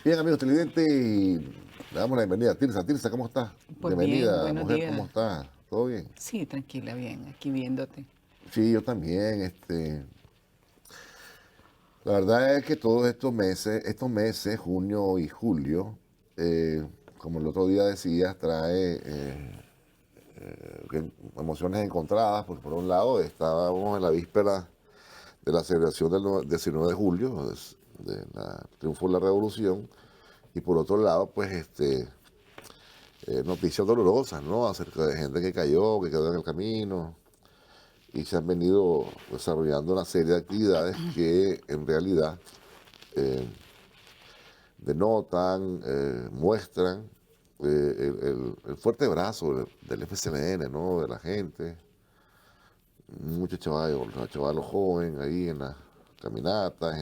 Bien, amigos televidentes, y le damos la bienvenida a Tirsa. Tirsa, ¿cómo estás? Pues bien, Bienvenida, buenos mujer, ¿cómo días. estás? ¿Todo bien? Sí, tranquila, bien, aquí viéndote. Sí, yo también. La verdad es que todos estos meses, junio y julio, eh, como el otro día decías, trae emociones encontradas, porque por un lado estábamos en la víspera de la celebración del 19 de julio, del triunfo de la revolución, y por otro lado, pues noticias dolorosas, ¿no? Acerca de gente que cayó, que quedó en el camino, y se han venido desarrollando una serie de actividades que en realidad eh, denotan, muestran el fuerte brazo del FCLN, ¿no? De la gente, muchos chavalos jóvenes ahí en las caminatas,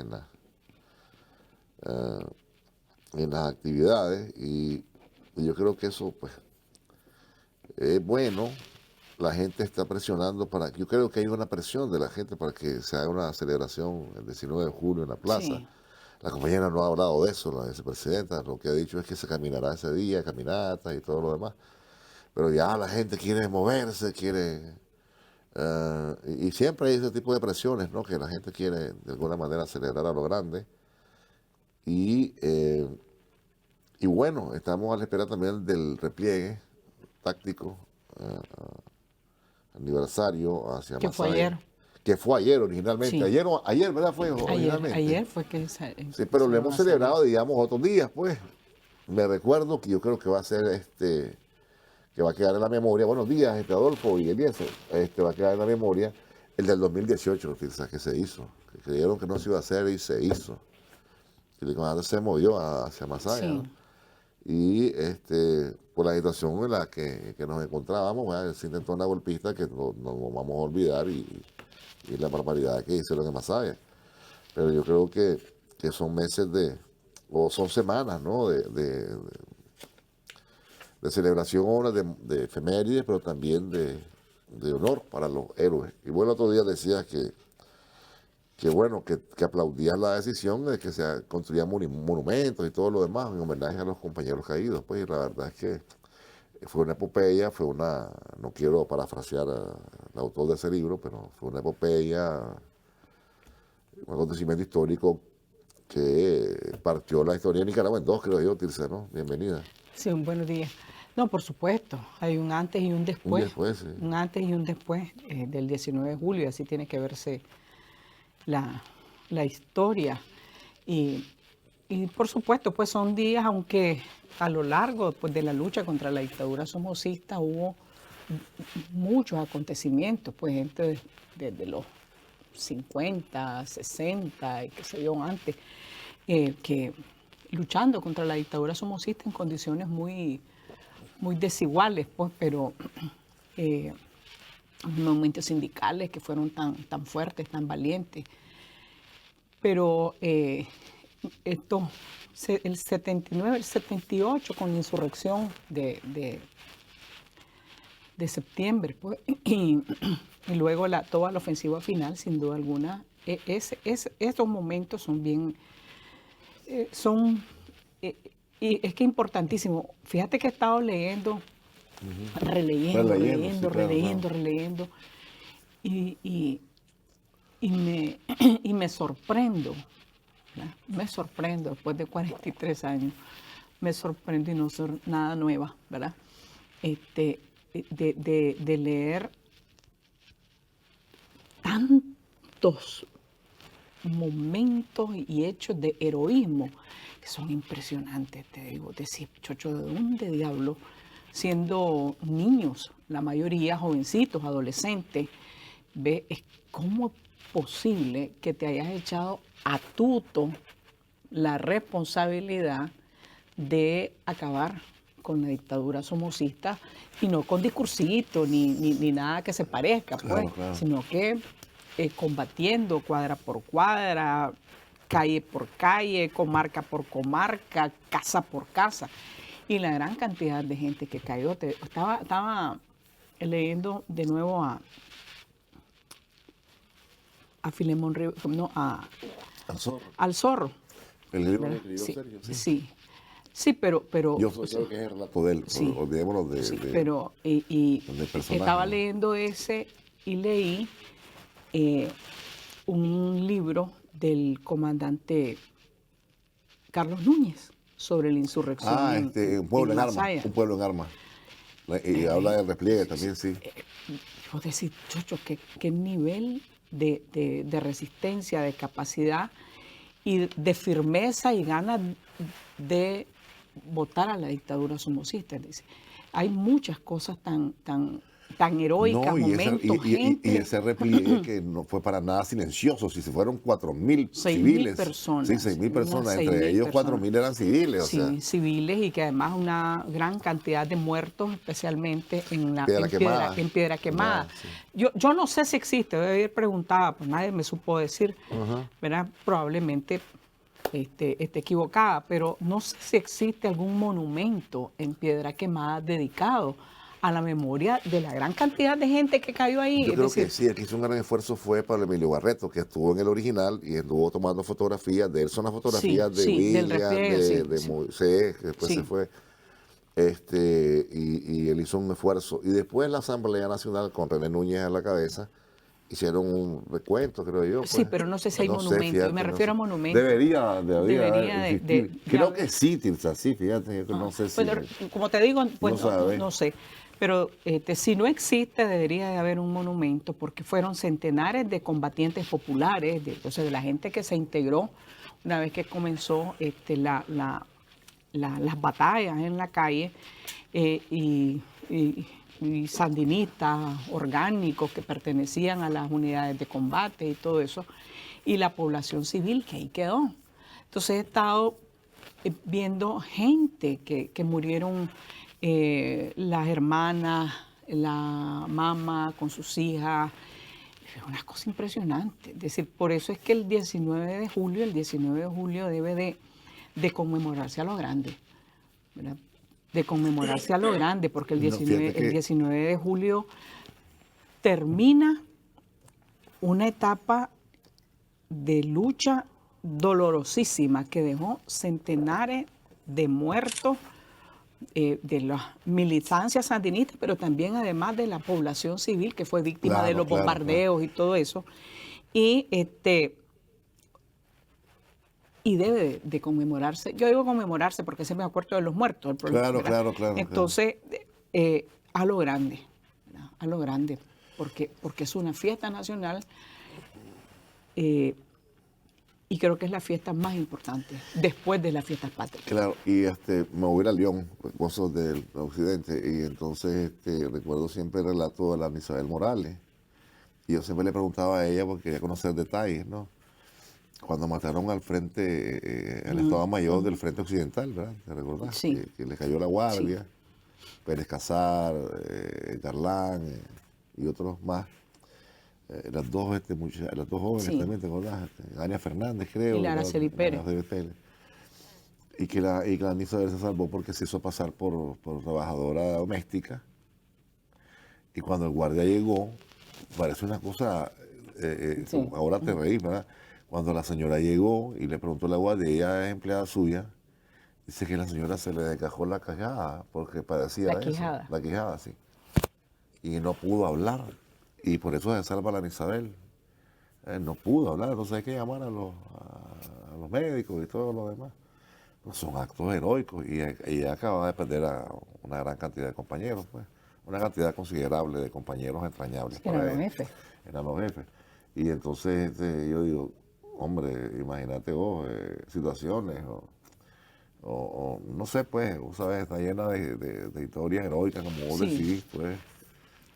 en las actividades, y yo creo que eso, pues, es bueno. La gente está presionando yo creo que hay una presión de la gente para que se haga una celebración el 19 de julio en la plaza. Sí, La compañera no ha hablado de eso, la vicepresidenta, lo que ha dicho es que se caminará ese día, caminatas y todo lo demás. Pero ya la gente quiere moverse, y siempre hay ese tipo de presiones, ¿no? Que la gente quiere de alguna manera celebrar a lo grande. Y, eh, y bueno, estamos a la espera también del repliegue táctico, eh, aniversario hacia que fue Masaya, ayer. que fue ayer originalmente. Sí, Ayer, ¿verdad? Fue originalmente. ayer fue que Sí, pero lo empezaron hemos a salir. celebrado, digamos, otros días, pues. Me recuerdo que yo creo que va a ser que va a quedar en la memoria. Buenos días, Adolfo y Eliezer. Va a quedar en la memoria el del 2018, que se hizo. Que creyeron que no se iba a hacer y se hizo. Que el comandante se movió hacia Masaya, Sí, ¿no? Y por la situación en la que nos encontrábamos, ¿verdad? Se intentó una golpista que no vamos a olvidar, y la barbaridad que hicieron en Masaya. Pero yo creo que son meses o son semanas, ¿no? De celebración, de efemérides, pero también de honor para los héroes. Y bueno, otro día decías que bueno, que aplaudías la decisión de que se construyan monumentos y todo lo demás en homenaje a los compañeros caídos. Pues y la verdad es que fue una epopeya, no quiero parafrasear al autor de ese libro, pero fue una epopeya, un acontecimiento histórico que partió la historia de Nicaragua en dos, creo yo, Tirsa, ¿no? Bienvenida. sí, un buenos días. No, por supuesto, hay un antes y un Un después, después, sí. un antes y un después del 19 de julio, así tiene que verse la, la historia. Y, y por supuesto, pues son días, aunque a lo largo pues, de la lucha contra la dictadura somocista hubo muchos acontecimientos, pues gente desde los 50, 60 y qué sé yo antes, que luchando contra la dictadura somocista en condiciones muy desiguales, pues, pero movimientos sindicales que fueron tan fuertes, tan valientes. Pero el 79, el 78 con la insurrección de septiembre, pues, y luego toda la ofensiva final, sin duda alguna, estos momentos son bien, son, eh, y es que importantísimo. Fíjate que he estado leyendo, Estás releyendo, leyendo, sí, releyendo, claro, claro. releyendo, releyendo, y, y, y me, y me sorprendo, ¿verdad? Me sorprendo después de 43 años, me sorprendo y no soy nada nueva, ¿verdad? De leer tantos momentos y hechos de heroísmo que son impresionantes, te digo, decir, chocho, ¿de dónde diablo? Siendo niños, la mayoría jovencitos, adolescentes, ve, cómo es posible que te hayas echado a tuto la responsabilidad de acabar con la dictadura somocista, y no con discursito ni nada que se parezca, pues, Claro, claro. sino que combatiendo cuadra por cuadra, calle por calle, comarca por comarca, casa por casa. Y la gran cantidad de gente que cayó. Estaba leyendo de nuevo a Filemón no, Al zorro. al Zorro. El libro que ¿verdad? escribió Sí, Sergio, sí. sí, sí, pero Yo creo que es el relato de él, sí, olvidémonos sí, pero del personaje, estaba ¿no? leyendo ese y leí eh, un libro del comandante Carlos Núñez sobre la insurrección Ah, un pueblo en en armas, Masaya. un pueblo en armas. Y habla del repliegue también, sí. Vos decís, chocho, qué nivel de resistencia, de capacidad y de firmeza y ganas de votar a la dictadura somocista. Dice. Hay muchas cosas tan heroicas, No, momentos, y gente, ese repliegue que no fue para nada silencioso, si se fueron 4.000 6.000 civiles, sí, personas, 6.000 unas personas, seis entre mil ellos personas. 4.000 eran civiles, o sea, Sí, civiles y que además una gran cantidad de muertos, especialmente piedra quemada, en piedra quemada. sí. Yo no sé si existe, debe haber preguntado, pues nadie me supo decir, ¿verdad? Probablemente esté equivocada, pero no sé si existe algún monumento en piedra quemada dedicado a la memoria de la gran cantidad de gente que cayó ahí. Yo Es creo que decir, sí, el que hizo un gran esfuerzo fue Pablo Emilio Barreto, que estuvo en el original y estuvo tomando fotografías de él. Son las sí, fotografías de sí, del William, repliegue, sí, de sí, Moisés, que después se sí. fue, y él hizo un esfuerzo. Y después la Asamblea Nacional, con René Núñez a la cabeza, hicieron un recuento, creo yo, Sí, pues. pero no sé si hay No sé, monumento. Yo me fíjate, no sé. refiero a monumento. Debería Debería existir. de Creo que haber. sí, Tilsa, sí, fíjate, yo no sé si, Bueno, como te digo, no pues sabe. no sé. Pero si no existe, debería de haber un monumento porque fueron centenares de combatientes populares, entonces de la gente que se integró una vez que comenzó las batallas en la calle y sandinistas orgánicos que pertenecían a las unidades de combate y todo eso, y la población civil que ahí quedó. Entonces he estado viendo gente que murieron, las hermanas, la mamá con sus hijas. Es una cosa impresionante. Es decir, por eso es que el 19 de julio debe de conmemorarse a lo grande, ¿verdad? De conmemorarse a lo grande, porque No, fíjate el que 19 de julio termina una etapa de lucha dolorosísima que dejó centenares de muertos de las militancias sandinistas, pero también además de la población civil que fue víctima de claro, los claro, claro. bombardeos y todo eso. Y, y debe de conmemorarse. Yo digo conmemorarse porque se me acuerdo de los muertos, el problema, Claro, ¿verdad? claro, claro, claro. Entonces, a lo grande, ¿verdad? A lo grande, porque es una fiesta nacional. Y creo que es la fiesta más importante después de las fiestas patrias. Claro, y me voy a ir a León, cosas del occidente, y entonces recuerdo siempre el relato de la Isabel Morales. Y yo siempre le preguntaba a ella porque quería conocer detalles, ¿no? Cuando mataron al frente, al Estado Mayor del Frente Occidental, ¿verdad? ¿Te recordás? Sí, Que le cayó la sí, guardia, Pérez Casar, Garlán y otros más. Las dos jóvenes sí. también, ¿te acordás? Ania Fernández, Y creo, la y Araceli Pérez. Araceli Pérez. Y que la Isabel se salvó porque se hizo pasar por trabajadora doméstica. Y cuando el guardia llegó, parece una cosa, Sí. ahora te reís, ¿verdad? Cuando la señora llegó y le preguntó a la guardia, ella es empleada suya, dice que la señora se le desgajó la quijada porque La padecía eso, quijada. la quijada, sí. Y no pudo hablar. Y por eso se salva a la Ana Isabel. No pudo hablar, entonces hay que llamar a los médicos y todo lo demás. Pues son actos heroicos y ella acaba de perder a una gran cantidad de compañeros, pues. Una cantidad considerable de compañeros entrañables Sí, eran para los ella. jefes. Eran los jefes. Y entonces yo digo, hombre, imagínate vos, situaciones o no sé, pues, vos sabes, está llena de historias heroicas, como vos Sí, decís, pues.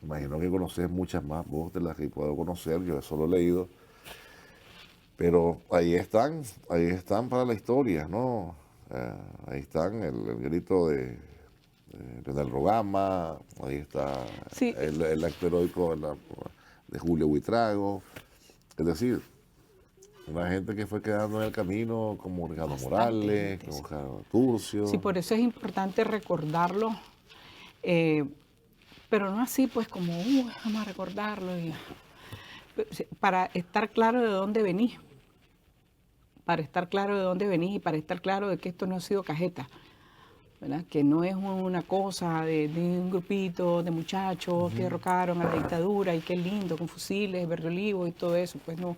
Imagino que conoces muchas más vos de las que puedo conocer, yo eso lo he leído. Pero ahí están para la historia, ¿no? Ahí están el grito del Rogama, ahí está sí, el acto heroico de Julio Buitrago. Es decir, una gente que fue quedando en el camino como Ricardo bastante Morales, gente, como sí. Carlos Sí, Turcio. por eso es importante recordarlo, eh, pero no así pues como, vamos a recordarlo, para estar claro de dónde venís, para estar claro de dónde venís y para estar claro de que esto no ha sido cajeta, ¿verdad? Que no es una cosa de un grupito de muchachos que derrocaron a la dictadura y qué lindo, con fusiles, verde olivo y todo eso. Pues no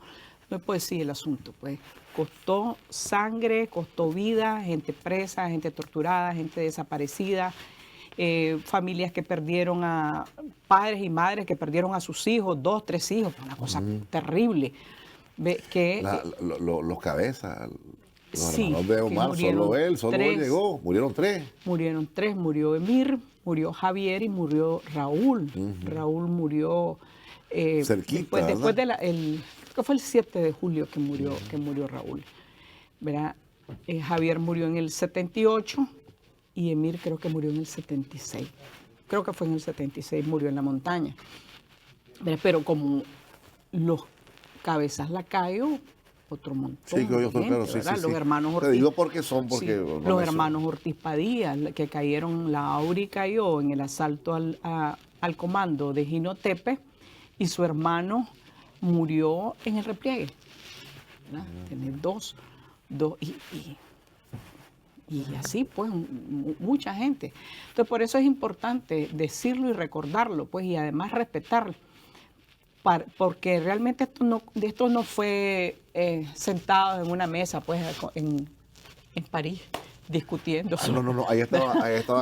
es poesía el asunto. Pues costó sangre, costó vida, gente presa, gente torturada, gente desaparecida, familias que perdieron a padres y madres que perdieron a sus hijos, 2, 3 hijos, una cosa terrible. Los cabezas, los Sí, hermanos de Omar, solo él llegó, murieron 3. Murieron 3, murió Emir, murió Javier y murió Raúl. Raúl murió cerquita, después de creo que fue el 7 de julio que murió Raúl. ¿Verdad? Javier murió en el 78 y Emir creo que murió en el 76. Creo que fue en el 76, murió en la montaña. ¿Verdad? Pero como los Cabezas Lacayo, otro montón. Sí, que de gente, claro, sí, ¿verdad? sí, Los hermanos Ortiz. Te digo porque son, porque... Sí, no los me hermanos Ortiz Padilla, que cayeron, la Auri cayó en el asalto al comando de Jinotepe y su hermano murió en el repliegue. Tiene dos y así pues mucha gente. Entonces por eso es importante decirlo y recordarlo, pues, y además respetarlo. Porque realmente esto no fue sentado en una mesa, pues, en París, discutiendo. No, ahí estaban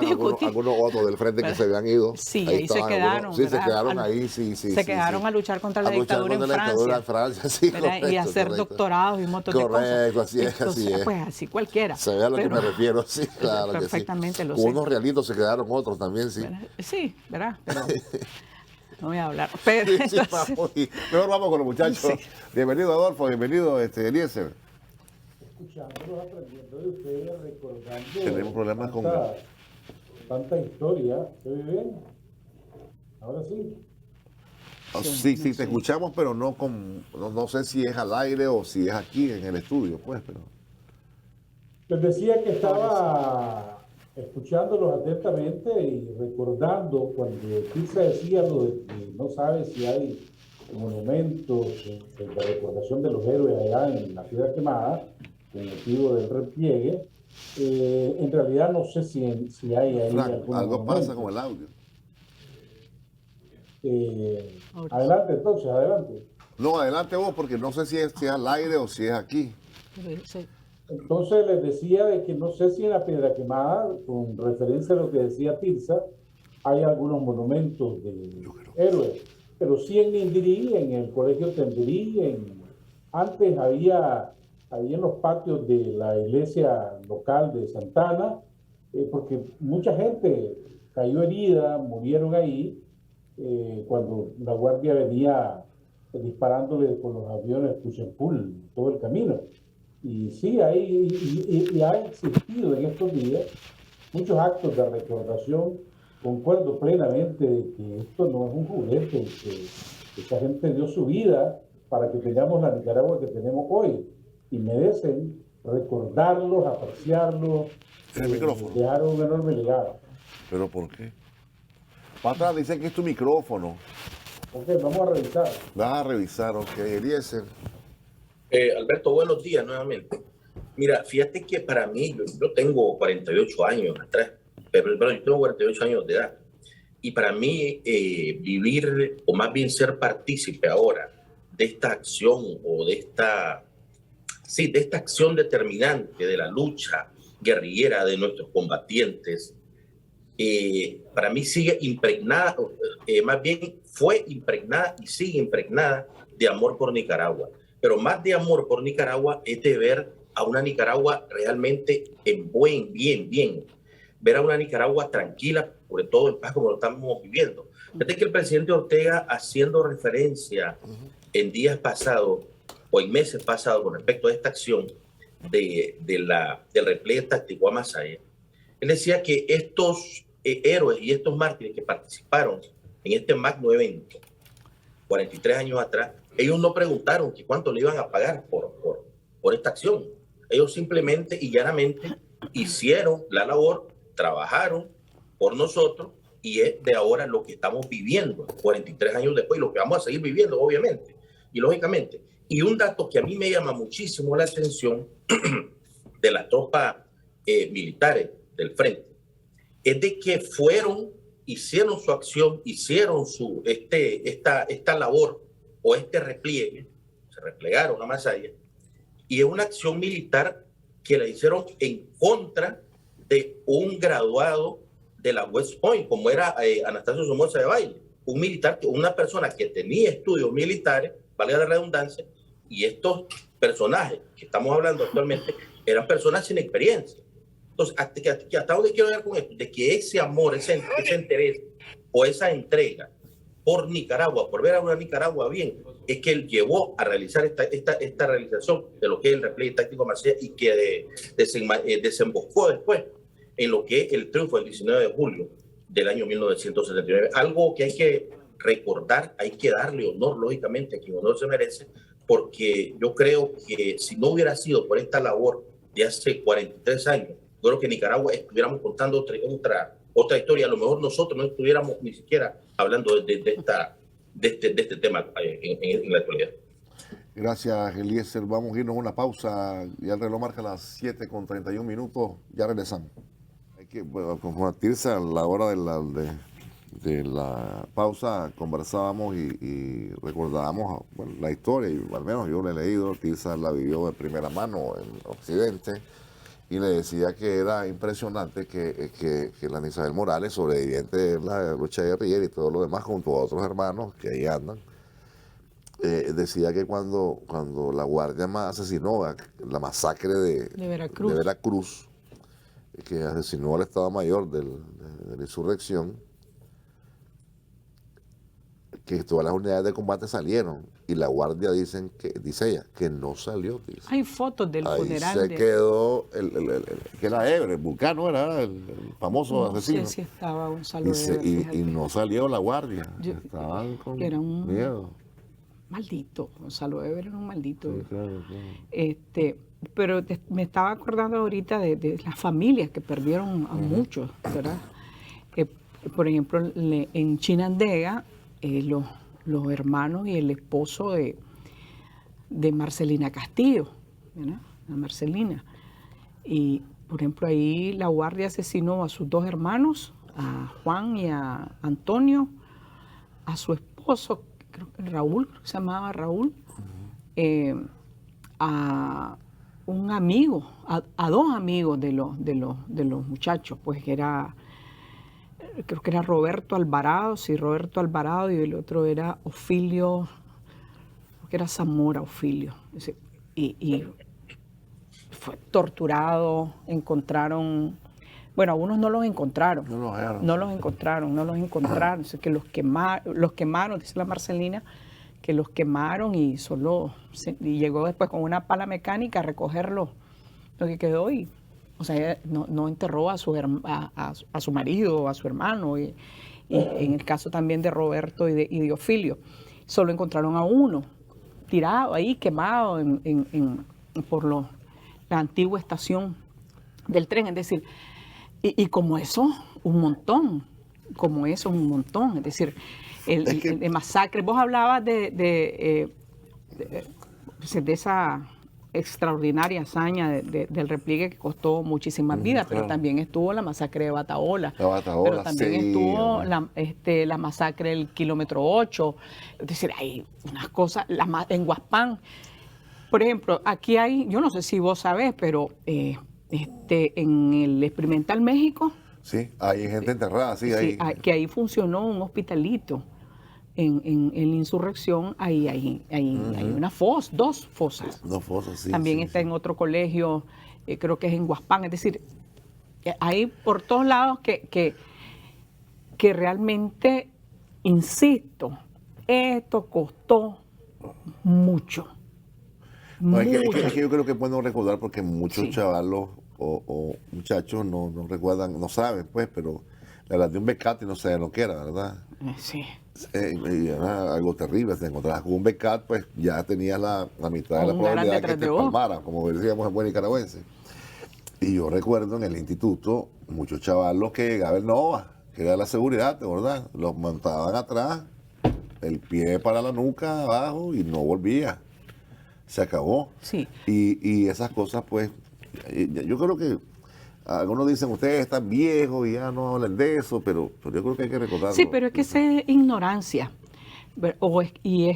algunos otros del frente que se habían ido. Sí, ahí se quedaron. Sí, se quedaron ahí, sí. Se quedaron a luchar contra la dictadura en Francia. Sí, y a hacer doctorados y un montón de cosas. Correcto, así es. Pues así cualquiera. Se ve a lo que me refiero, sí, claro que sí. Perfectamente lo sé. Unos realitos se quedaron otros también, sí. ¿Verdad? Sí, ¿verdad? Pero no voy a hablar. Pero, sí, mejor vamos con los muchachos. Sí. Bienvenido, Adolfo, bienvenido, Eliezer. Escuchándolos, aprendiendo de ustedes, recordando. Tenemos problemas con tanta historia. ¿Se oye bien? Ahora sí. Sí, te escuchamos, pero no sé si es al aire o si es aquí en el estudio, pues, pero. Les decía que estaba escuchándolos atentamente y recordando cuando Tirsa decía lo de que no sabe si hay monumentos de recordación de los héroes allá en la Ciudad Quemada, con motivo del repliegue. En realidad no sé si hay ahí algo pasa con el audio. Adelante entonces, adelante. No, adelante vos, porque no sé si es al aire o si es aquí. Entonces les decía de que no sé si en la Piedra Quemada, con referencia a lo que decía Tirsa, hay algunos monumentos de héroes, pero sí en Nindirí, en el Colegio Tendirí, antes había en los patios de la iglesia local de Santana, porque mucha gente cayó herida, murieron ahí, cuando la guardia venía disparándole con los aviones Puchempul todo el camino. Y sí, ha existido en estos días muchos actos de recordación. Concuerdo plenamente de que esto no es un juguete, que esa gente dio su vida para que tengamos la Nicaragua que tenemos hoy. Y merecen recordarlos, apreciarlos, dejar un enorme legado. ¿Pero por qué? Patrón, dicen que es tu micrófono. Ok, vamos a revisar. Vas a revisar, ok, Eliezer. Alberto, buenos días nuevamente. Mira, fíjate que para mí, yo tengo 48 años atrás, pero yo tengo 48 años de edad. Y para mí, vivir, o más bien ser partícipe ahora de esta acción o de esta acción determinante de la lucha guerrillera de nuestros combatientes, para mí sigue impregnada, más bien fue impregnada y sigue impregnada de amor por Nicaragua. Pero más de amor por Nicaragua es de ver a una Nicaragua realmente en bien. Ver a una Nicaragua tranquila, sobre todo en paz como lo estamos viviendo. Fíjate que el presidente Ortega, haciendo referencia en días pasados o en meses pasados con respecto a esta acción del repliegue táctico a Masaya, él decía que estos héroes y estos mártires que participaron en este magno evento 43 años atrás, ellos no preguntaron que cuánto le iban a pagar por esta acción. Ellos simplemente y llanamente hicieron la labor, trabajaron por nosotros, y es de ahora lo que estamos viviendo 43 años después, y lo que vamos a seguir viviendo, obviamente y lógicamente. Y un dato que a mí me llama muchísimo la atención de las tropas militares del frente es de que hicieron su acción, hicieron esta labor o este repliegue, se replegaron a Masaya, y es una acción militar que la hicieron en contra de un graduado de la West Point, como era Anastasio Somoza de Baile, un militar, una persona que tenía estudios militares, valga la redundancia, y estos personajes que estamos hablando actualmente eran personas sin experiencia. Entonces, ¿hasta dónde quiero llegar con esto? De que ese amor, ese interés o esa entrega por Nicaragua, por ver a una Nicaragua bien, es que él llevó a realizar esta realización de lo que es el repliegue táctico Masaya y que desembocó después en lo que es el triunfo del 19 de julio del año 1979. Algo que hay que recordar, hay que darle honor, lógicamente, a quien honor se merece, porque yo creo que si no hubiera sido por esta labor de hace 43 años, yo creo que en Nicaragua estuviéramos contando otra historia. A lo mejor nosotros no estuviéramos ni siquiera hablando de este tema en la actualidad. Gracias, Eliezer. Vamos a irnos a una pausa. Ya el reloj marca las 7:31 minutos. Ya regresamos. Hay que compartirse a la hora de la pausa. Conversábamos y recordábamos la historia. Y al menos yo la he leído. Tirsa la vivió de primera mano en Occidente. Y le decía que era impresionante que la Isabel Morales, sobreviviente de la lucha guerrillera y todo lo demás, junto a otros hermanos que ahí andan, decía que cuando la Guardia asesinó la masacre de Veracruz, que asesinó al Estado Mayor de la insurrección, que todas las unidades de combate salieron y la Guardia dice ella que no salió. Dice. Hay fotos del ahí funeral. Se quedó que era Ebre, el Vulcano era el famoso asesino. Sí, estaba Gonzalo Ebre, y no salió la Guardia. Estaban con era un miedo. Maldito, Gonzalo Ebre era un maldito. Sí, claro. Pero me estaba acordando ahorita de las familias que perdieron a muchos, ¿verdad? Por ejemplo, en Chinandega, los hermanos y el esposo de Marcelina Castillo, ¿verdad? La Marcelina. Y, por ejemplo, ahí la Guardia asesinó a sus dos hermanos, a Juan y a Antonio, a su esposo, creo que Raúl, se llamaba Raúl, a un amigo, a dos amigos de los muchachos, pues que creo que era Roberto Alvarado, y el otro era Ofilio, creo que era Zamora Ofilio. Y fue torturado, encontraron, bueno, a unos no los encontraron. No los encontraron. Así que los quemaron, dice la Marcelina, que los quemaron y llegó después con una pala mecánica a recoger lo que quedó y, o sea, ella no enterró a su marido, a su hermano, y en el caso también de Roberto y de Ofilio, solo encontraron a uno tirado ahí, quemado por la antigua estación del tren, es decir, y como eso, un montón, es decir, el masacre, vos hablabas de esa extraordinaria hazaña del repliegue que costó muchísimas vidas, pero también estuvo la masacre de Batahola, pero también estuvo la masacre del kilómetro 8, es decir, hay unas cosas, en Huaspán, por ejemplo, aquí hay, yo no sé si vos sabés, pero en el Experimental México, sí, hay gente enterrada, sí, que ahí funcionó un hospitalito. En la insurrección hay dos fosas. Dos fosas, sí. También está en otro colegio, creo que es en Huaspán. Es decir, hay por todos lados que realmente, insisto, esto costó mucho. Es que yo creo que es bueno recordar porque muchos chavalos o muchachos no recuerdan, no saben, pues, pero la verdad de un Becate no saben lo que era, ¿verdad? Sí. Y era algo terrible. Si te encontrabas con un Becat, pues ya tenías la mitad de la probabilidad que te palmara, como decíamos en buen nicaragüense. Y yo recuerdo en el instituto muchos chavalos que llegaba el NOVA, que era la seguridad, ¿verdad? Los montaban atrás, el pie para la nuca abajo y no volvía. se acabó. Sí. Y esas cosas, pues, yo creo que algunos dicen, ustedes están viejos y ya no hablan de eso, pero yo creo que hay que recordarlo. Sí, pero es que esa es ignorancia. Y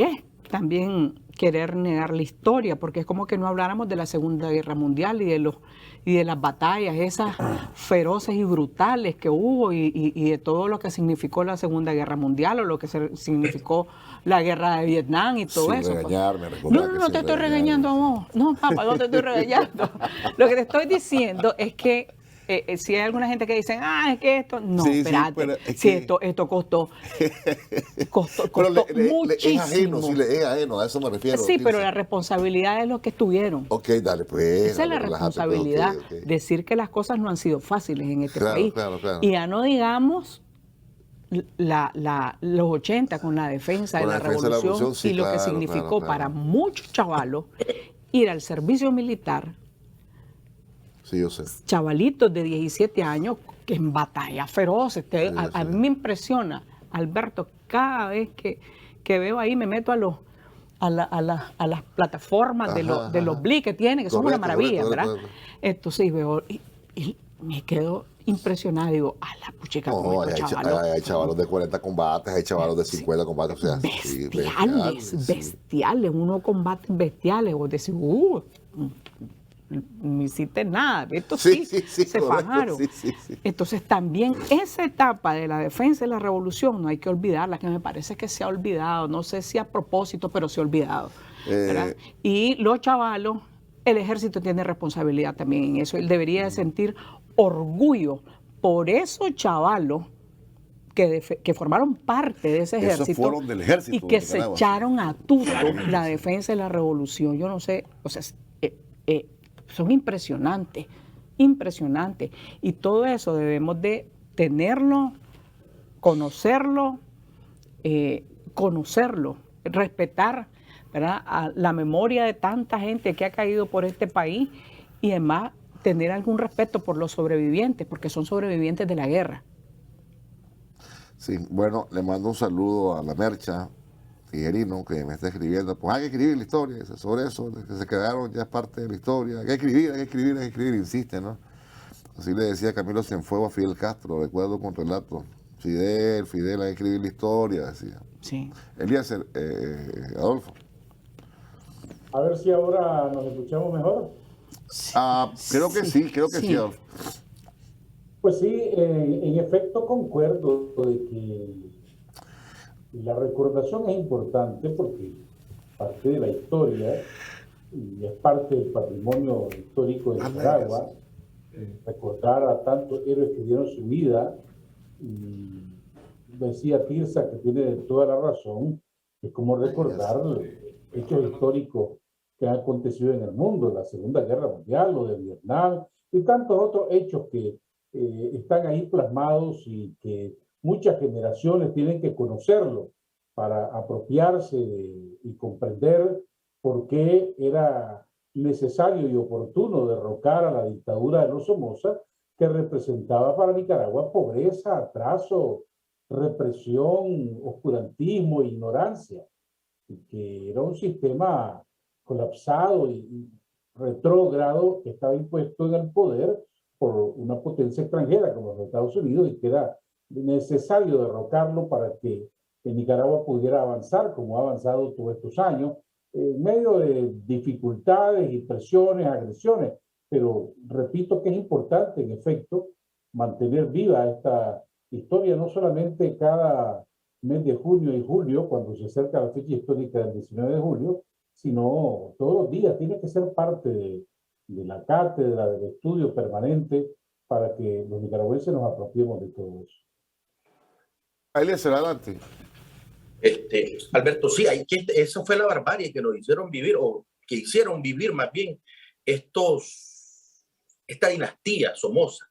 es también querer negar la historia, porque es como que no habláramos de la Segunda Guerra Mundial y de las batallas esas feroces y brutales que hubo y de todo lo que significó la Segunda Guerra Mundial o lo que significó la guerra de Vietnam y todo eso. Regañarme, No te estoy regañando a vos. No, papá, no te estoy regañando. Lo que te estoy diciendo es que si hay alguna gente que dice, es que esto, no, Sí, espérate, pero es si que- esto costó Pero muchísimo. es ajeno, sí, le es ajeno, a eso me refiero. Sí, pero Tirsa. la responsabilidad es los que estuvieron. Ok, dale, pues. Esa es dale, la relájate, pues, responsabilidad, ok. decir que las cosas no han sido fáciles en este Claro, país. claro. Y ya no digamos los 80 con la defensa de Con la la defensa de la revolución revolución, sí, y lo que claro, significó claro. para muchos chavalos ir al servicio militar, Sí, yo sé. chavalitos de 17 años que en batallas feroces. A mí me impresiona, Alberto, cada vez que veo ahí, me meto a las plataformas de los BLI que tienen, que son una maravilla, ¿verdad? Correcto. Entonces veo y me quedo impresionada, digo, a la puchica con No, estos chavalos. hay chavalos de 40 combates, hay chavalos de 50 combates. O sea, sí, bestiales, unos combates bestiales, vos decís, no hiciste nada, estos sí, se correcto, fajaron. sí. Entonces también esa etapa de la defensa de la revolución no hay que olvidarla, que me parece que se ha olvidado, no sé si a propósito, pero se ha olvidado, ¿verdad? Y los chavalos, el ejército tiene responsabilidad también en eso, él debería de sentir orgullo por esos chavalos que formaron parte de ese Esos ejército, fueron del ejército y que de se Nicaragua. echaron a tuto la defensa de la revolución. Yo no sé, o sea, son impresionantes. Y todo eso debemos de tenerlo, conocerlo, respetar, ¿verdad?, a la memoria de tanta gente que ha caído por este país y además tener algún respeto por los sobrevivientes, porque son sobrevivientes de la guerra. Sí, bueno, le mando un saludo a la Mercha Figuerino, que me está escribiendo. Pues hay que escribir la historia, dice, sobre eso, de que se quedaron ya es parte de la historia. Hay que escribir, insiste, ¿no? Así le decía Camilo Cienfuegos a Fidel Castro, recuerdo con relato. Fidel, hay que escribir la historia, decía. Sí. Elías, Adolfo. A ver si ahora nos escuchamos mejor. Creo que sí, Adolfo. Pues sí, en efecto concuerdo de que la recordación es importante porque parte de la historia y es parte del patrimonio histórico de Nicaragua, recordar a tantos héroes que dieron su vida. Y decía Tirsa, que tiene toda la razón, es como recordar hechos históricos que han acontecido en el mundo, la Segunda Guerra Mundial, lo de Vietnam y tantos otros hechos que están ahí plasmados y que muchas generaciones tienen que conocerlo para apropiarse y comprender por qué era necesario y oportuno derrocar a la dictadura de los Somoza, que representaba para Nicaragua pobreza, atraso, represión, oscurantismo, ignorancia, y que era un sistema colapsado y retrógrado que estaba impuesto en el poder por una potencia extranjera como los Estados Unidos, y que era necesario derrocarlo para que Nicaragua pudiera avanzar como ha avanzado todos estos años, en medio de dificultades y presiones, agresiones. Pero repito que es importante, en efecto, mantener viva esta historia, no solamente cada mes de junio y julio, cuando se acerca la fecha histórica del 19 de julio, sino todos los días. Tiene que ser parte de la cátedra, del estudio permanente, para que los nicaragüenses nos apropiemos de todo eso. Elías, adelante. Alberto, sí, eso fue la barbarie que nos hicieron vivir, o que hicieron vivir más bien esta dinastía Somoza.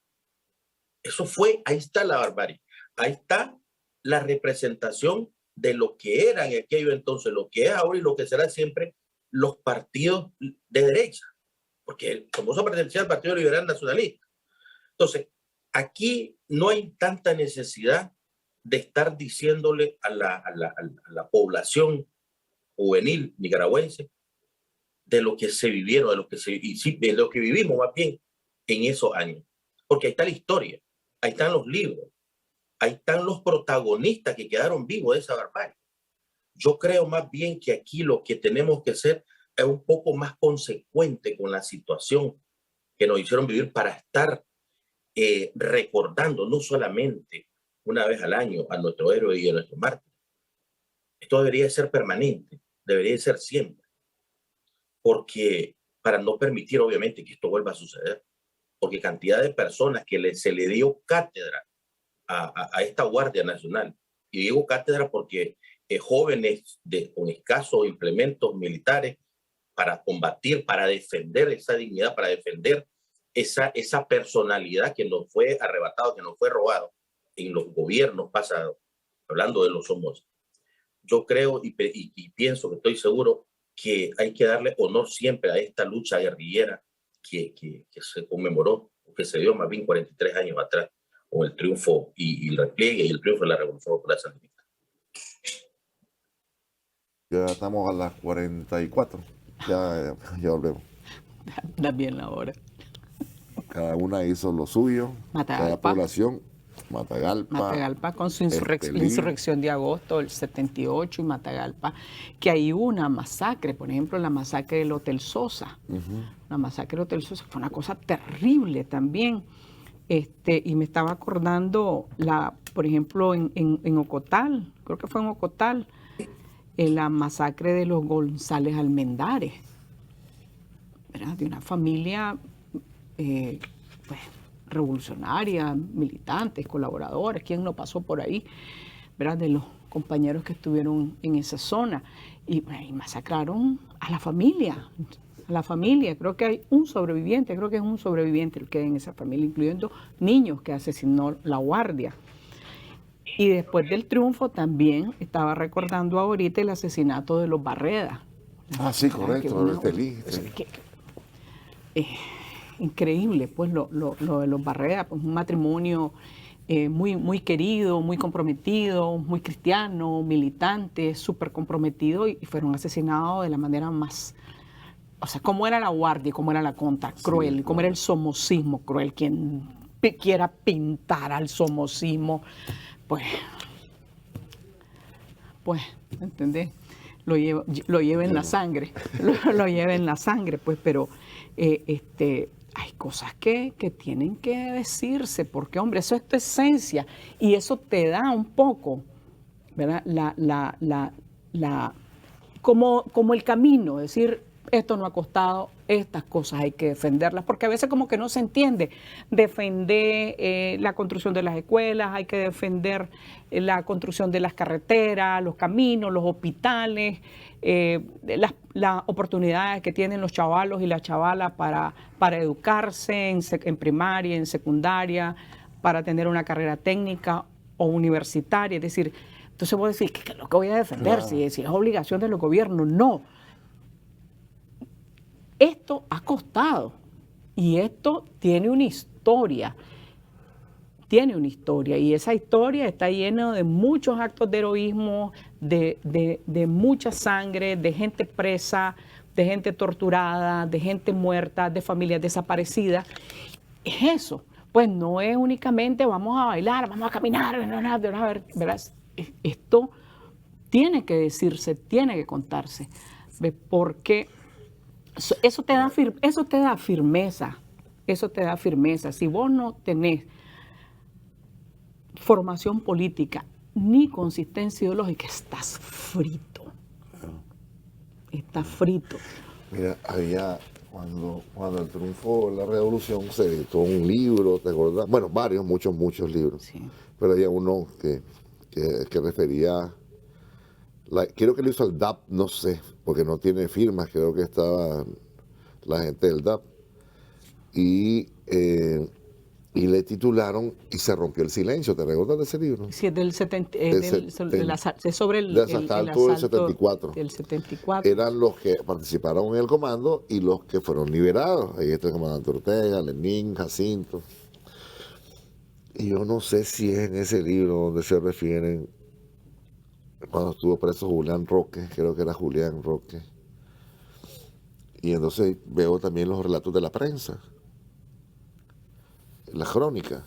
Ahí está la barbarie, ahí está la representación de lo que era en aquello entonces, lo que es ahora y lo que será siempre los partidos de derecha, porque Somoza pertenecía al Partido Liberal Nacionalista. Entonces, aquí no hay tanta necesidad de estar diciéndole a la población juvenil nicaragüense de lo que se vivieron, de lo que vivimos más bien en esos años. Porque ahí está la historia, ahí están los libros, ahí están los protagonistas que quedaron vivos de esa barbarie. Yo creo más bien que aquí lo que tenemos que hacer es un poco más consecuente con la situación que nos hicieron vivir para estar recordando no solamente una vez al año a nuestro héroe y a nuestro mártir. Esto debería ser permanente, debería ser siempre, porque para no permitir obviamente que esto vuelva a suceder, porque cantidad de personas que se le dio cátedra a esta Guardia Nacional, y digo cátedra porque jóvenes con escasos implementos militares para combatir, para defender esa dignidad, para defender esa personalidad que nos fue arrebatado, que nos fue robado en los gobiernos pasados, hablando de los Somos. Yo creo y pienso que estoy seguro que hay que darle honor siempre a esta lucha guerrillera que se conmemoró, que se dio más bien 43 años atrás, con el triunfo y el repliegue y el triunfo de la Revolución Popular Sandinista. Ya estamos a las 44. Ya volvemos. Da bien la hora. Cada una hizo lo suyo. Matagalpa. Cada población. Matagalpa con su insurrección de agosto del 78 y Matagalpa, que hay una masacre, por ejemplo, la masacre del Hotel Sosa. La masacre del Hotel Sosa fue una cosa terrible también. Y me estaba acordando, por ejemplo, en Ocotal, creo que fue en Ocotal, la masacre de los González Almendares, ¿verdad? De una familia pues, revolucionaria, militantes, colaboradores, ¿quién no pasó por ahí? ¿Verdad? De los compañeros que estuvieron en esa zona y masacraron a la familia. Creo que hay un sobreviviente, creo que es un sobreviviente el que hay en esa familia, incluyendo niños que asesinó la Guardia. Y después del triunfo también estaba recordando ahorita el asesinato de los Barreda. Ah, sí, correcto, increíble, pues lo de los Barreda, pues un matrimonio muy, muy querido, muy comprometido, muy cristiano, militante, súper comprometido y fueron asesinados de la manera más... O sea, cómo era la Guardia, cómo era la contra, cruel, sí, cómo era el somocismo cruel, quien quiera pintar al somocismo, pues, ¿entendés? Lo lleva en la sangre, lo lleva en la sangre, pues, pero hay cosas que tienen que decirse, porque, hombre, eso es tu esencia, y eso te da un poco, ¿verdad? Como el camino, es decir, esto no ha costado, estas cosas hay que defenderlas, porque a veces como que no se entiende. Defender la construcción de las escuelas, hay que defender la construcción de las carreteras, los caminos, los hospitales, las oportunidades que tienen los chavalos y las chavalas para educarse en primaria, en secundaria, para tener una carrera técnica o universitaria. Es decir, entonces voy a decir, ¿qué es lo que voy a defender? Claro. Si es obligación de los gobiernos, no. Esto ha costado y esto tiene una historia. Y esa historia está llena de muchos actos de heroísmo, de mucha sangre, de gente presa, de gente torturada, de gente muerta, de familias desaparecidas. Es eso. Pues no es únicamente vamos a bailar, vamos a caminar, ¿verdad? Esto tiene que decirse, tiene que contarse, porque eso te da firmeza. Si vos no tenés formación política ni consistencia ideológica, estás frito. Estás frito. Mira, había cuando el triunfo de la revolución se editó un libro, ¿te acordás? Bueno, muchos libros. Sí. Pero había uno que refería, creo que lo hizo el DAP, no sé, porque no tiene firmas, creo que estaba la gente del DAP. Y le titularon Y se rompió el silencio. ¿Te recuerdas de ese libro? Sí, es del 70, sobre el asalto del 74. Del 74. Eran los que participaron en el comando y los que fueron liberados. Ahí está el comandante Ortega, Lenín, Jacinto. Y yo no sé si es en ese libro donde se refieren cuando estuvo preso Julián Roque, creo que era Julián Roque. Y entonces veo también los relatos de la prensa, la crónica.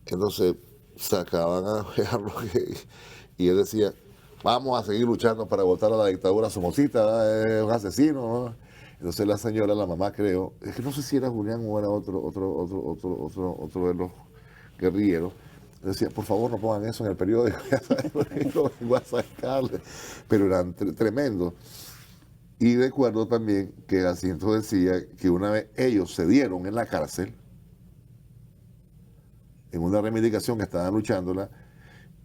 Entonces sacaban a Julián Roque y él decía, vamos a seguir luchando para votar a la dictadura somocita, es un asesino, ¿no? Entonces la señora, la mamá creo, es que no sé si era Julián o era otro de los guerrilleros, decía, por favor no pongan eso en el periódico, lo vengo a sacarle. Pero eran tremendos. Y recuerdo también que Jacinto decía que una vez ellos se dieron en la cárcel, en una reivindicación que estaban luchándola,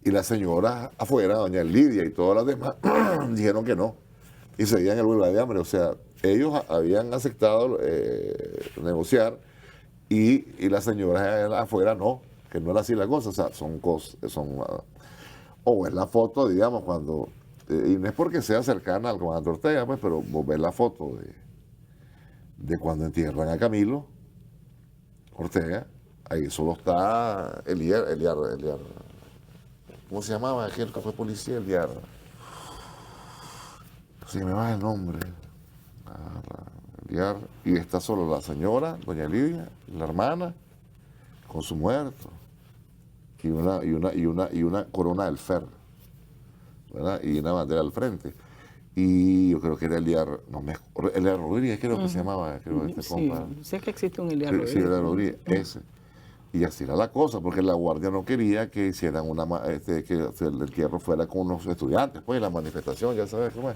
y las señoras afuera, doña Lidia y todas las demás, dijeron que no. Y seguían el huelga de hambre. O sea, ellos habían aceptado negociar y las señoras afuera no, que no era así la cosa. O sea, son cosas, o es la foto, digamos, cuando, y no es porque sea cercana al comandante Ortega, pues, pero vos ves la foto de cuando entierran a Camilo Ortega, ahí solo está Eliar, ¿cómo se llamaba aquel que fue policía? Eliar, si me va el nombre, Eliar, y está solo la señora, doña Lidia, la hermana, con su muerto, y una corona del Fer, ¿verdad? Y una bandera al frente. Y yo creo que era Eliar, Eliar Rodríguez, creo que se llamaba, creo, este Sí, compa. sé que existe un Eliar Sí, Rodríguez. Eliar Rodríguez, ese. Y así era la cosa, porque la guardia no quería que hicieran que el entierro fuera con unos estudiantes, pues la manifestación, ya sabes cómo es.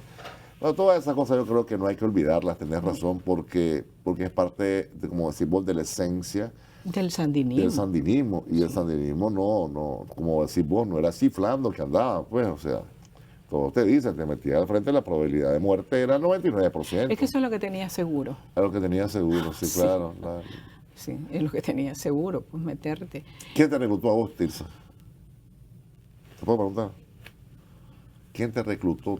Bueno, todas esas cosas yo creo que no hay que olvidarlas, tenés razón, porque es parte, como decimos, de la esencia Del sandinismo. del sandinismo. Y el sandinismo no, como decís vos, no así flando que andaba, pues, o sea, todos te dicen, te metías al frente, la probabilidad de muerte era 99%. Es que eso es lo que tenía seguro. Era lo que tenía seguro, sí, Sí. claro. Sí, es lo que tenía seguro, pues meterte. ¿Quién te reclutó a vos, Tirsa? ¿Te puedo preguntar? ¿Quién te reclutó?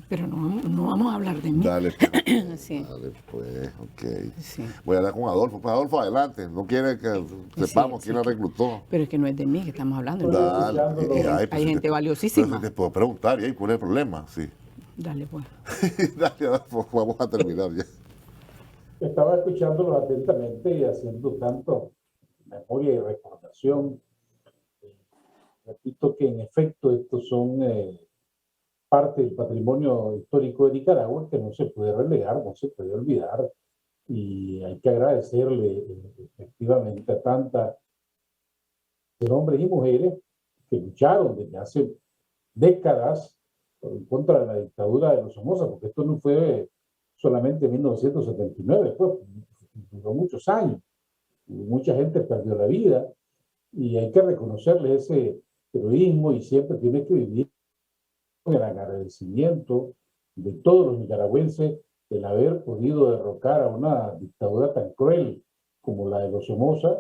Pero no vamos a hablar de mí. Dale, pues. Sí. Dale, pues, ok. Sí. Voy a hablar con Adolfo. Pues Adolfo, adelante. No quiere que sepamos Sí, quién la reclutó. Pero es que no es de mí que estamos hablando. Dale. Hay Pues, gente pero valiosísima. si te puedo preguntar, ¿y ahí cuál es el problema? Sí. Dale, pues. Dale, Adolfo, vamos a terminar ya. Estaba escuchándolo atentamente y haciendo tanto memoria y recordación. Repito que en efecto estos son parte del patrimonio histórico de Nicaragua que no se puede relegar, no se puede olvidar. Y hay que agradecerle efectivamente a tantos hombres y mujeres que lucharon desde hace décadas en contra de la dictadura de los Somoza, porque esto no fue solamente en 1979, duró muchos años, y mucha gente perdió la vida, y hay que reconocerle ese heroísmo y siempre tiene que vivir con el agradecimiento de todos los nicaragüenses el haber podido derrocar a una dictadura tan cruel como la de los Somoza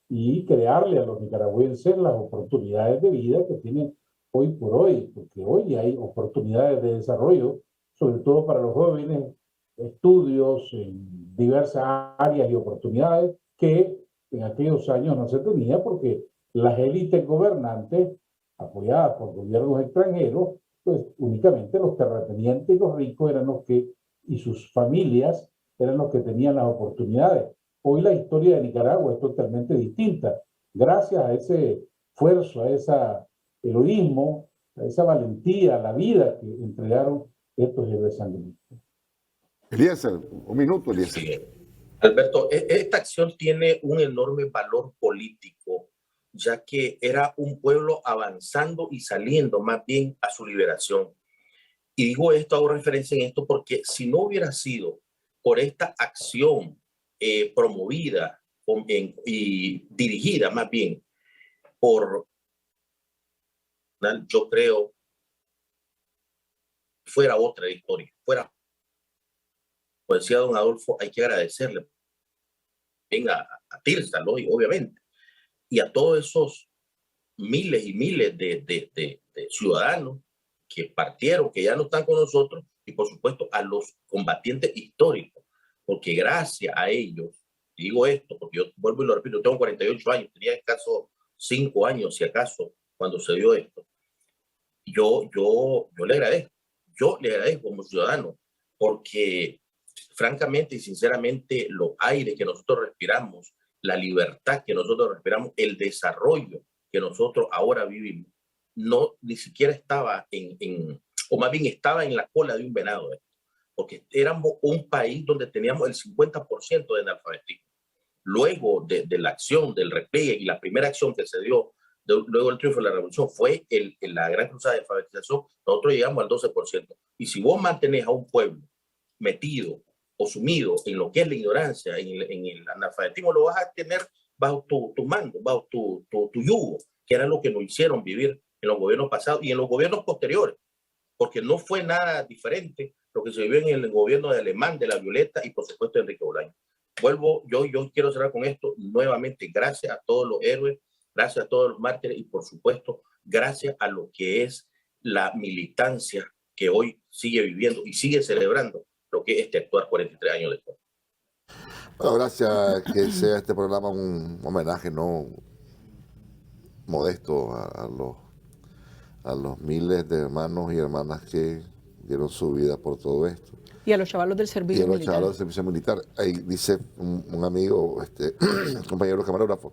y crearle a los nicaragüenses las oportunidades de vida que tienen hoy por hoy, porque hoy hay oportunidades de desarrollo, sobre todo para los jóvenes, estudios en diversas áreas y oportunidades que en aquellos años no se tenía porque las élites gobernantes, apoyadas por gobiernos extranjeros, pues únicamente los terratenientes y los ricos eran los que, y sus familias, eran los que tenían las oportunidades. Hoy la historia de Nicaragua es totalmente distinta, gracias a ese esfuerzo, a ese heroísmo, a esa valentía, a la vida que entregaron estos héroes sandinistas. Eliezer, un minuto, Eliezer. Sí. Alberto, esta acción tiene un enorme valor político, ya que era un pueblo avanzando y saliendo más bien a su liberación. Y digo esto, hago referencia en esto, porque si no hubiera sido por esta acción promovida y dirigida más bien por, yo creo, fuera otra historia, fuera, como decía don Adolfo, hay que agradecerle a Tirsa, obviamente, y a todos esos miles y miles de ciudadanos que partieron, que ya no están con nosotros, y por supuesto a los combatientes históricos, porque gracias a ellos, digo esto, porque yo vuelvo y lo repito, tengo 48 años, tenía escaso 5 años, si acaso, cuando se dio esto. Yo le agradezco como ciudadano, porque francamente y sinceramente los aires que nosotros respiramos, la libertad que nosotros respiramos, el desarrollo que nosotros ahora vivimos, no ni siquiera estaba o más bien estaba en la cola de un venado, porque éramos un país donde teníamos el 50% de analfabetismo. Luego de la acción, del repliegue y la primera acción que se dio luego del triunfo de la revolución fue la gran cruzada de alfabetización, nosotros llegamos al 12%. Y si vos mantenés a un pueblo metido o sumido en lo que es la ignorancia, en el analfabetismo, lo vas a tener bajo tu mando, bajo tu yugo, que era lo que nos hicieron vivir en los gobiernos pasados y en los gobiernos posteriores, porque no fue nada diferente lo que se vivió en el gobierno de Alemán, de la Violeta y por supuesto de Enrique Bolaño. Yo quiero cerrar con esto nuevamente. Gracias a todos los héroes, gracias a todos los mártires y por supuesto gracias a lo que es la militancia que hoy sigue viviendo y sigue celebrando lo que es este actuar 43 años después. Bueno, gracias que sea este programa un homenaje no modesto a los miles de hermanos y hermanas que dieron su vida por todo esto. Y a los chavalos del servicio militar. Y a los chavalos del servicio militar. Ahí dice un amigo, compañero camarógrafo.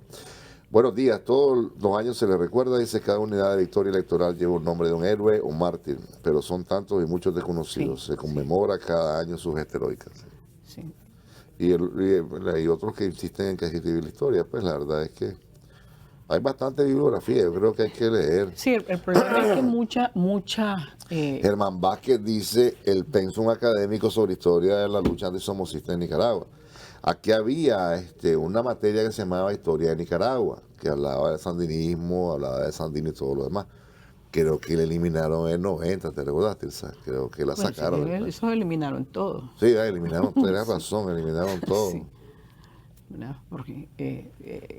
Buenos días, todos los años se le recuerda, dice, cada unidad de victoria electoral lleva un nombre de un héroe o mártir, pero son tantos y muchos desconocidos. Sí, se conmemora cada año sus gestas heroicas. Sí. Y otros que insisten en que hay que escribir la historia, pues la verdad es que hay bastante bibliografía, yo creo que hay que leer. Sí, el problema es que mucha... Germán Vázquez dice el pensum académico sobre historia de la lucha antisomocista en Nicaragua. Aquí había una materia que se llamaba Historia de Nicaragua, que hablaba del sandinismo, hablaba de Sandino y todo lo demás. Creo que la eliminaron en el 90, ¿te recuerdas, Tirsa? Creo que la sacaron. Sí, eso eliminaron todo. Sí, eliminaron, tenés razón, eliminaron todo. Sí. Porque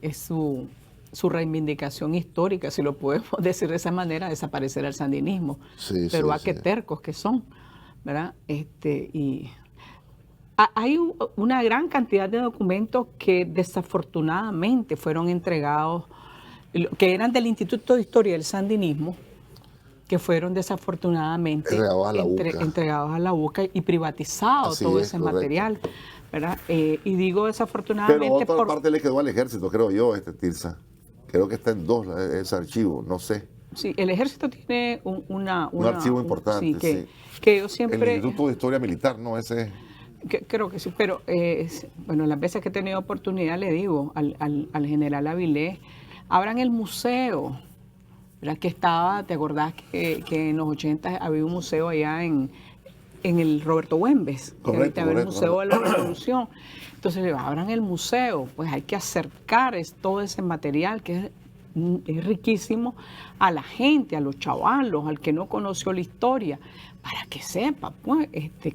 es su reivindicación histórica, si lo podemos decir de esa manera, desaparecer el sandinismo. Sí, pero sí, qué tercos que son, ¿verdad? Y hay una gran cantidad de documentos que desafortunadamente fueron entregados, que eran del Instituto de Historia del Sandinismo, que fueron desafortunadamente entregados a la UCA y privatizado todo ese material, ¿verdad? Y digo desafortunadamente... Pero otra parte le quedó al ejército, creo yo, Tirsa. Creo que está en 2 ese archivo, no sé. Sí, el ejército tiene un archivo importante, sí, que yo siempre... El Instituto de Historia Militar, ¿no? Ese... Creo que sí, pero bueno, las veces que he tenido oportunidad le digo al general Avilés, abran el museo, ¿verdad? Que estaba, ¿te acordás que en los 80 había un museo allá en el Roberto Güembes? Correcto, que ahorita había el Museo de la Revolución. Entonces, abran el museo, pues hay que acercar todo ese material que es riquísimo a la gente, a los chavalos, al que no conoció la historia, para que sepa, pues,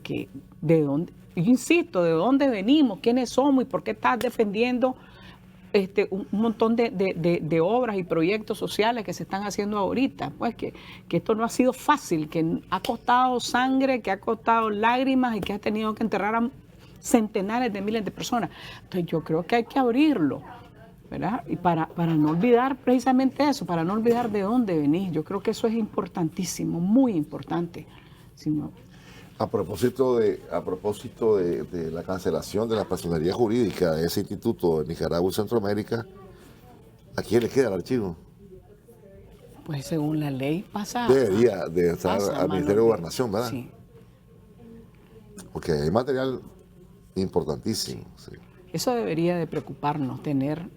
que de dónde, yo insisto, de dónde venimos, quiénes somos y por qué estás defendiendo un montón de obras y proyectos sociales que se están haciendo ahorita. Pues que esto no ha sido fácil, que ha costado sangre, que ha costado lágrimas y que ha tenido que enterrar a centenares de miles de personas. Entonces yo creo que hay que abrirlo, ¿verdad? Y para no olvidar precisamente eso, para no olvidar de dónde venís. Yo creo que eso es importantísimo, muy importante. A propósito de la cancelación de la personería jurídica de ese instituto de Nicaragua y Centroamérica, ¿a quién le queda el archivo? Pues según la ley pasa. Debería de estar al Ministerio de Gobernación, ¿verdad? Sí. Porque hay material importantísimo. Sí. Eso debería de preocuparnos, tener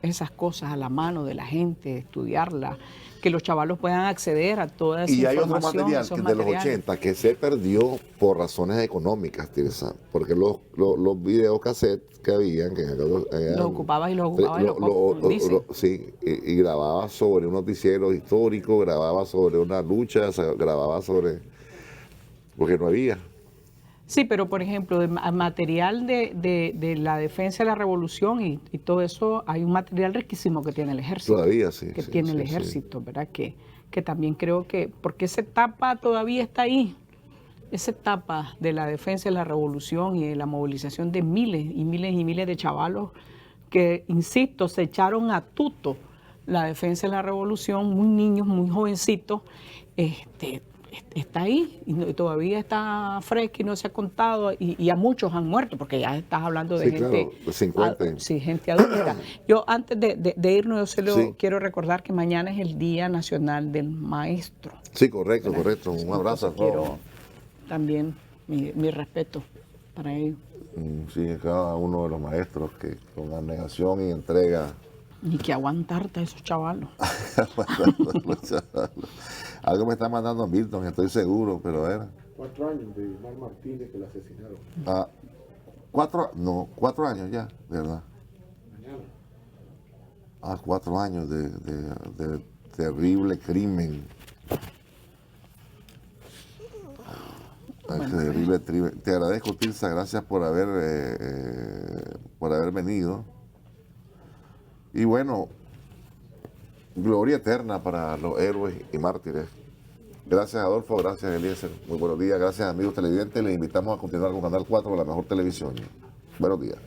esas cosas a la mano de la gente, estudiarlas, que los chavalos puedan acceder a toda esa información. Y hay otro material de los 80 que se perdió por razones económicas, Tirsa, porque los videocassettes que habían... Los ocupabas y sí, y grababa sobre un noticiero histórico, grababa sobre una lucha, grababa sobre... porque no había. Sí, pero por ejemplo, de material de la defensa de la revolución y todo eso, hay un material riquísimo que tiene el ejército. Todavía sí. Que tiene el ejército, ¿verdad? Que también creo que, porque esa etapa todavía está ahí, esa etapa de la defensa de la revolución y de la movilización de miles y miles y miles de chavalos que, insisto, se echaron a tuto la defensa de la revolución, muy niños, muy jovencitos, está ahí y todavía está fresco y no se ha contado y a muchos han muerto porque ya estás hablando de Sí, gente, claro, de 50. sí, gente adulta. Yo antes de irnos, yo solo Sí. quiero recordar que mañana es el Día Nacional del Maestro. Sí, correcto, correcto. Un abrazo a Entonces, todos. quiero también mi respeto para ellos. Sí, a cada uno de los maestros que con abnegación y entrega Y que aguantarte a esos chavalos. algo me está mandando Milton, estoy seguro, pero era 4 años de Mar Martínez que la asesinaron. 4 años ya, de verdad. Mañana. 4 años de terrible crimen. Terrible crimen. Te agradezco, Tirsa, gracias por haber venido. Y bueno, gloria eterna para los héroes y mártires. Gracias, Adolfo, gracias, Eliezer. Muy buenos días, gracias, amigos televidentes. Les invitamos a continuar con Canal 4 de la mejor televisión. Buenos días.